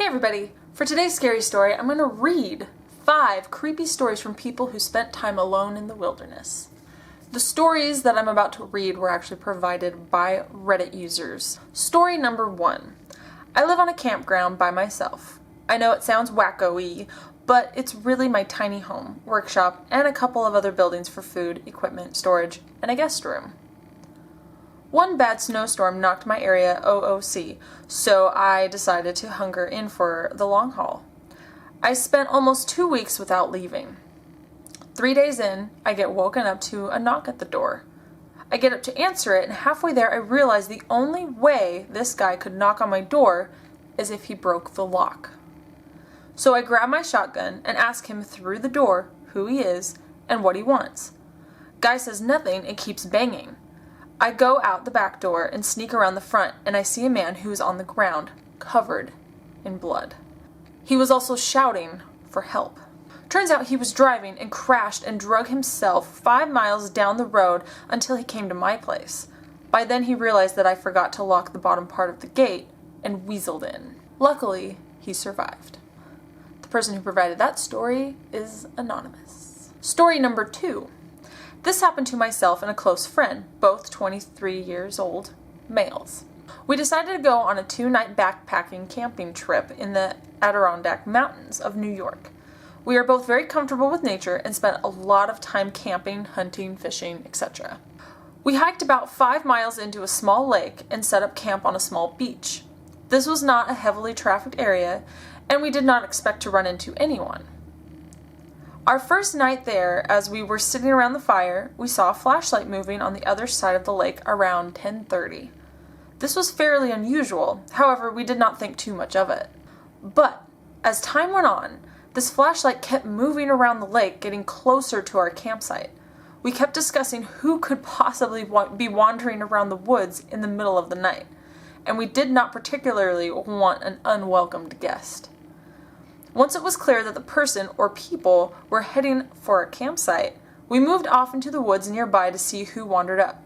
everybody! For today's scary story, I'm going to read 5 creepy stories from people who spent time alone in the wilderness. The stories that I'm about to read were actually provided by Reddit users. Story number 1. I live on a campground by myself. I know it sounds wacko-y, but it's really my tiny home, workshop, and a couple of other buildings for food, equipment, storage, and a guest room. One bad snowstorm knocked my area OOC, so I decided to hunker in for the long haul. I spent almost 2 weeks without leaving. 3 days in, I get woken up to a knock at the door. I get up to answer it, and halfway there I realize the only way this guy could knock on my door is if he broke the lock. So I grab my shotgun and ask him through the door who he is and what he wants. Guy says nothing and keeps banging. I go out the back door and sneak around the front, and I see a man who is on the ground, covered in blood. He was also shouting for help. Turns out he was driving and crashed and drug himself 5 miles down the road until he came to my place. By then he realized that I forgot to lock the bottom part of the gate and weaseled in. Luckily, he survived. The person who provided that story is anonymous. Story number 2. This happened to myself and a close friend, both 23 years old, males. We decided to go on a 2-night backpacking camping trip in the Adirondack Mountains of New York. We are both very comfortable with nature and spent a lot of time camping, hunting, fishing, etc. We hiked about 5 miles into a small lake and set up camp on a small beach. This was not a heavily trafficked area, and we did not expect to run into anyone. Our first night there, as we were sitting around the fire, we saw a flashlight moving on the other side of the lake around 10:30. This was fairly unusual, however, we did not think too much of it. But, as time went on, this flashlight kept moving around the lake, getting closer to our campsite. We kept discussing who could possibly be wandering around the woods in the middle of the night, and we did not particularly want an unwelcomed guest. Once it was clear that the person or people were heading for a campsite, we moved off into the woods nearby to see who wandered up.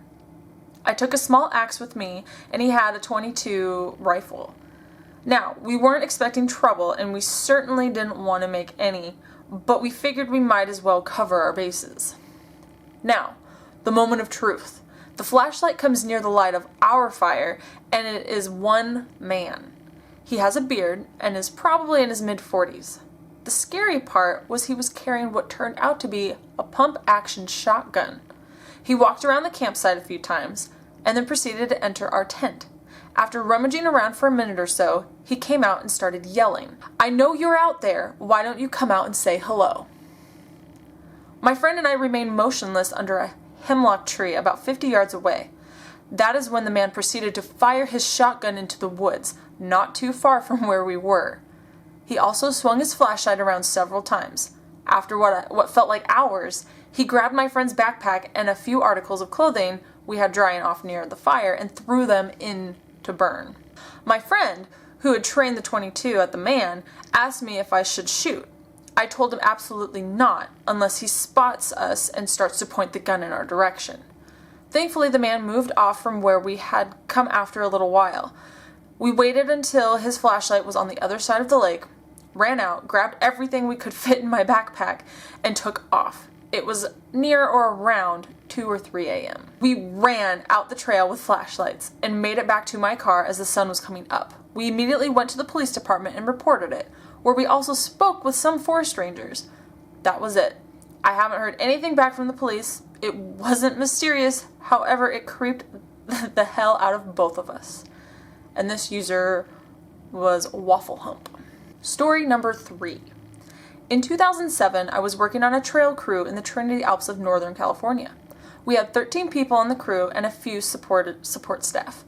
I took a small axe with me, and he had a .22 rifle. Now, we weren't expecting trouble, and we certainly didn't want to make any, but we figured we might as well cover our bases. Now, the moment of truth. The flashlight comes near the light of our fire, and it is one man. He has a beard and is probably in his mid-40s. The scary part was he was carrying what turned out to be a pump-action shotgun. He walked around the campsite a few times and then proceeded to enter our tent. After rummaging around for a minute or so, he came out and started yelling, "I know you're out there. Why don't you come out and say hello?" My friend and I remained motionless under a hemlock tree about 50 yards away. That is when the man proceeded to fire his shotgun into the woods, not too far from where we were. He also swung his flashlight around several times. After what felt like hours, he grabbed my friend's backpack and a few articles of clothing we had drying off near the fire and threw them in to burn. My friend, who had trained the .22 at the man, asked me if I should shoot. I told him absolutely not, unless he spots us and starts to point the gun in our direction. Thankfully, the man moved off from where we had come after a little while. We waited until his flashlight was on the other side of the lake, ran out, grabbed everything we could fit in my backpack, and took off. It was near or around 2 or 3 a.m. We ran out the trail with flashlights and made it back to my car as the sun was coming up. We immediately went to the police department and reported it, where we also spoke with some forest rangers. That was it. I haven't heard anything back from the police. It wasn't mysterious, however, it creeped the hell out of both of us. And this user was Waffle Hump. Story number 3. In 2007, I was working on a trail crew in the Trinity Alps of Northern California. We had 13 people on the crew and a few support staff.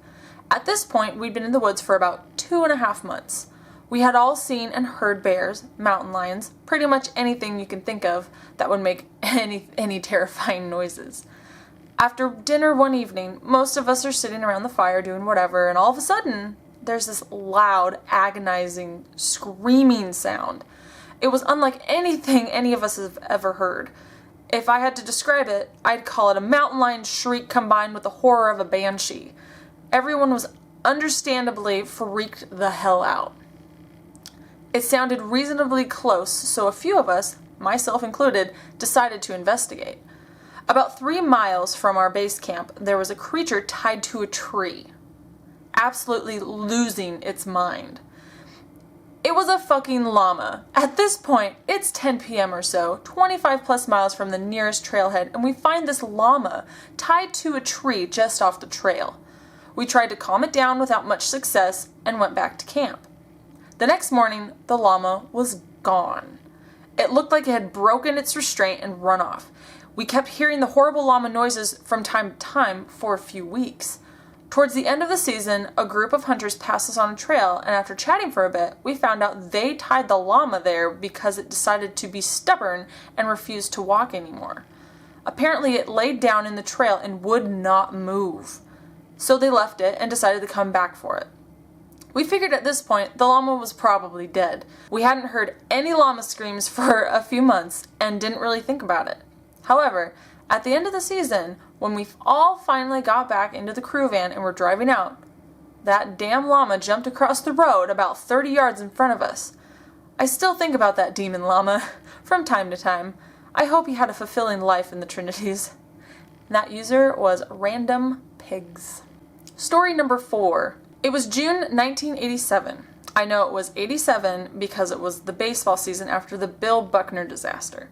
At this point, we'd been in the woods for about 2.5 months. We had all seen and heard bears, mountain lions, pretty much anything you can think of that would make any terrifying noises. After dinner one evening, most of us are sitting around the fire doing whatever, and all of a sudden, there's this loud, agonizing, screaming sound. It was unlike anything any of us have ever heard. If I had to describe it, I'd call it a mountain lion shriek combined with the horror of a banshee. Everyone was understandably freaked the hell out. It sounded reasonably close, so a few of us, myself included, decided to investigate. About 3 miles from our base camp, there was a creature tied to a tree, absolutely losing its mind. It was a fucking llama. At this point, it's 10 p.m. or so, 25 plus miles from the nearest trailhead, and we find this llama tied to a tree just off the trail. We tried to calm it down without much success and went back to camp. The next morning, the llama was gone. It looked like it had broken its restraint and run off. We kept hearing the horrible llama noises from time to time for a few weeks. Towards the end of the season, a group of hunters passed us on a trail, and after chatting for a bit, we found out they tied the llama there because it decided to be stubborn and refused to walk anymore. Apparently, it laid down in the trail and would not move. So they left it and decided to come back for it. We figured at this point the llama was probably dead. We hadn't heard any llama screams for a few months and didn't really think about it. However, at the end of the season, when we all finally got back into the crew van and were driving out, that damn llama jumped across the road about 30 yards in front of us. I still think about that demon llama from time to time. I hope he had a fulfilling life in the Trinities. And that user was Random Pigs. Story number 4. It was June 1987. I know it was 87 because it was the baseball season after the Bill Buckner disaster.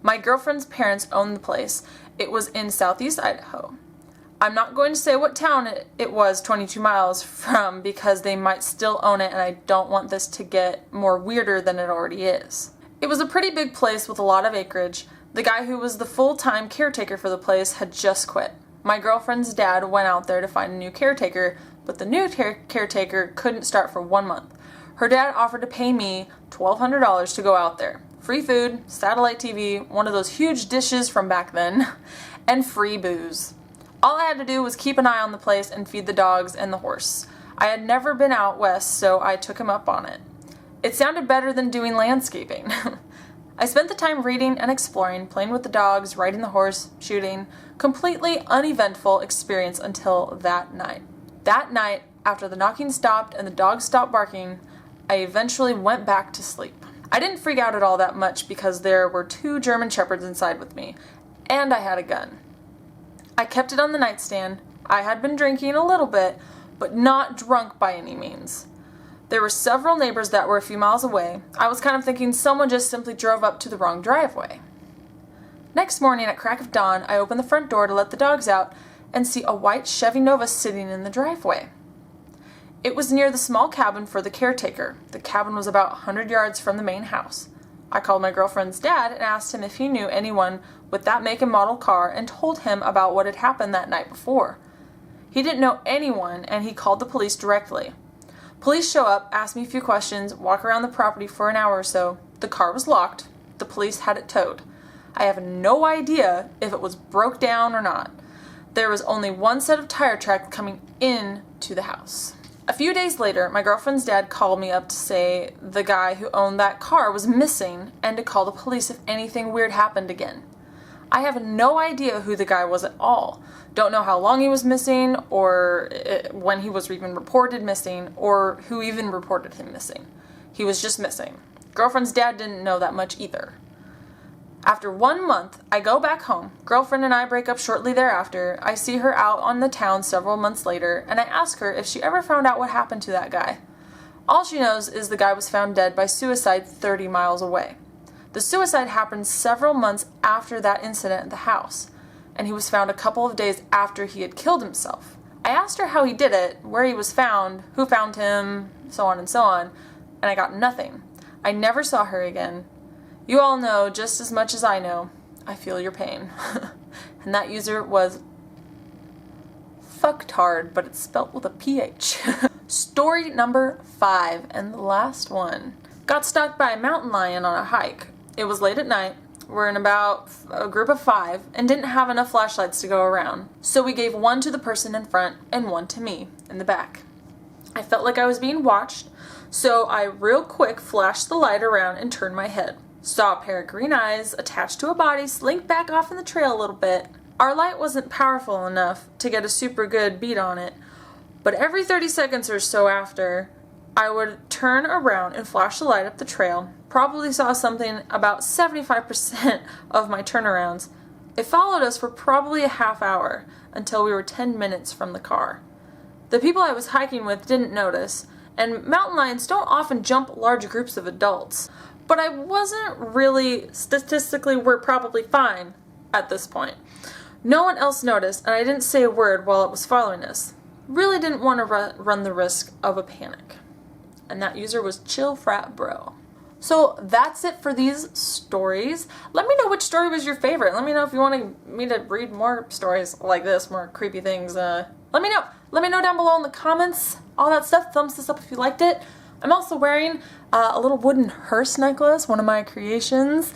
My girlfriend's parents owned the place. It was in southeast Idaho. I'm not going to say what town it was 22 miles from because they might still own it and I don't want this to get more weirder than it already is. It was a pretty big place with a lot of acreage. The guy who was the full-time caretaker for the place had just quit. My girlfriend's dad went out there to find a new caretaker, but the new caretaker couldn't start for 1 month. Her dad offered to pay me $1,200 to go out there. Free food, satellite TV, one of those huge dishes from back then, and free booze. All I had to do was keep an eye on the place and feed the dogs and the horse. I had never been out west, so I took him up on it. It sounded better than doing landscaping. I spent the time reading and exploring, playing with the dogs, riding the horse, shooting. Completely uneventful experience until that night. That night, after the knocking stopped and the dogs stopped barking, I eventually went back to sleep. I didn't freak out at all that much because there were 2 German Shepherds inside with me, and I had a gun. I kept it on the nightstand. I had been drinking a little bit, but not drunk by any means. There were several neighbors that were a few miles away. I was kind of thinking someone just simply drove up to the wrong driveway. Next morning at crack of dawn, I opened the front door to let the dogs out and see a white Chevy Nova sitting in the driveway. It was near the small cabin for the caretaker. The cabin was about 100 yards from the main house. I called my girlfriend's dad and asked him if he knew anyone with that make and model car and told him about what had happened that night before. He didn't know anyone and he called the police directly. Police show up, ask me a few questions, walk around the property for an hour or so. The car was locked. The police had it towed. I have no idea if it was broke down or not. There was only one set of tire tracks coming in to the house. A few days later, my girlfriend's dad called me up to say the guy who owned that car was missing and to call the police if anything weird happened again. I have no idea who the guy was at all. Don't know how long he was missing or when he was even reported missing or who even reported him missing. He was just missing. Girlfriend's dad didn't know that much either. After 1 month, I go back home. Girlfriend and I break up shortly thereafter. I see her out on the town several months later, and I ask her if she ever found out what happened to that guy. All she knows is the guy was found dead by suicide 30 miles away. The suicide happened several months after that incident at the house, and he was found a couple of days after he had killed himself. I asked her how he did it, where he was found, who found him, so on, and I got nothing. I never saw her again. You all know just as much as I know. I feel your pain. And that user was fucktard, but it's spelt with a PH. Story number 5, and the last one. Got stalked by a mountain lion on a hike. It was late at night. We're in about a group of 5 and didn't have enough flashlights to go around. So we gave one to the person in front and one to me in the back. I felt like I was being watched, so I real quick flashed the light around and turned my head. Saw a pair of green eyes attached to a body slink back off in the trail a little bit. Our light wasn't powerful enough to get a super good beat on it, but every 30 seconds or so after, I would turn around and flash the light up the trail. Probably saw something about 75% of my turnarounds. It followed us for probably a half hour until we were 10 minutes from the car. The people I was hiking with didn't notice, and mountain lions don't often jump large groups of adults. But I wasn't really, statistically, we're probably fine at this point. No one else noticed, and I didn't say a word while it was following us. Really didn't want to run the risk of a panic. And that user was Chill Frat Bro. So that's it for these stories. Let me know which story was your favorite. Let me know if you want me to read more stories like this, more creepy things. Let me know. Let me know down below in the comments. All that stuff. Thumbs this up if you liked it. I'm also wearing a little wooden hearse necklace, one of my creations.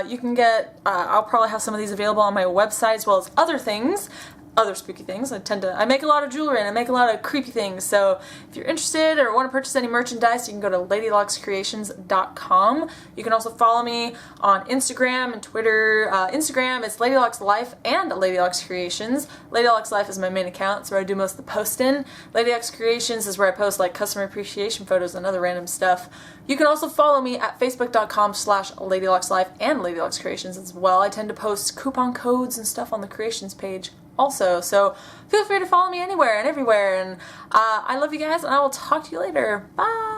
You can get, I'll probably have some of these available on my website as well as other things. Other spooky things. I make a lot of jewelry and I make a lot of creepy things, so if you're interested or want to purchase any merchandise, you can go to ladylockscreations.com. You can also follow me on Instagram and Twitter. Instagram is ladylockslife and ladylockscreations. Ladylockslife is my main account, it's where I do most of the posting. Ladylockscreations is where I post like customer appreciation photos and other random stuff. You can also follow me at facebook.com/ladylockslife and ladylockscreations as well. I tend to post coupon codes and stuff on the creations page also, so feel free to follow me anywhere and everywhere, and I love you guys, and I will talk to you later. Bye!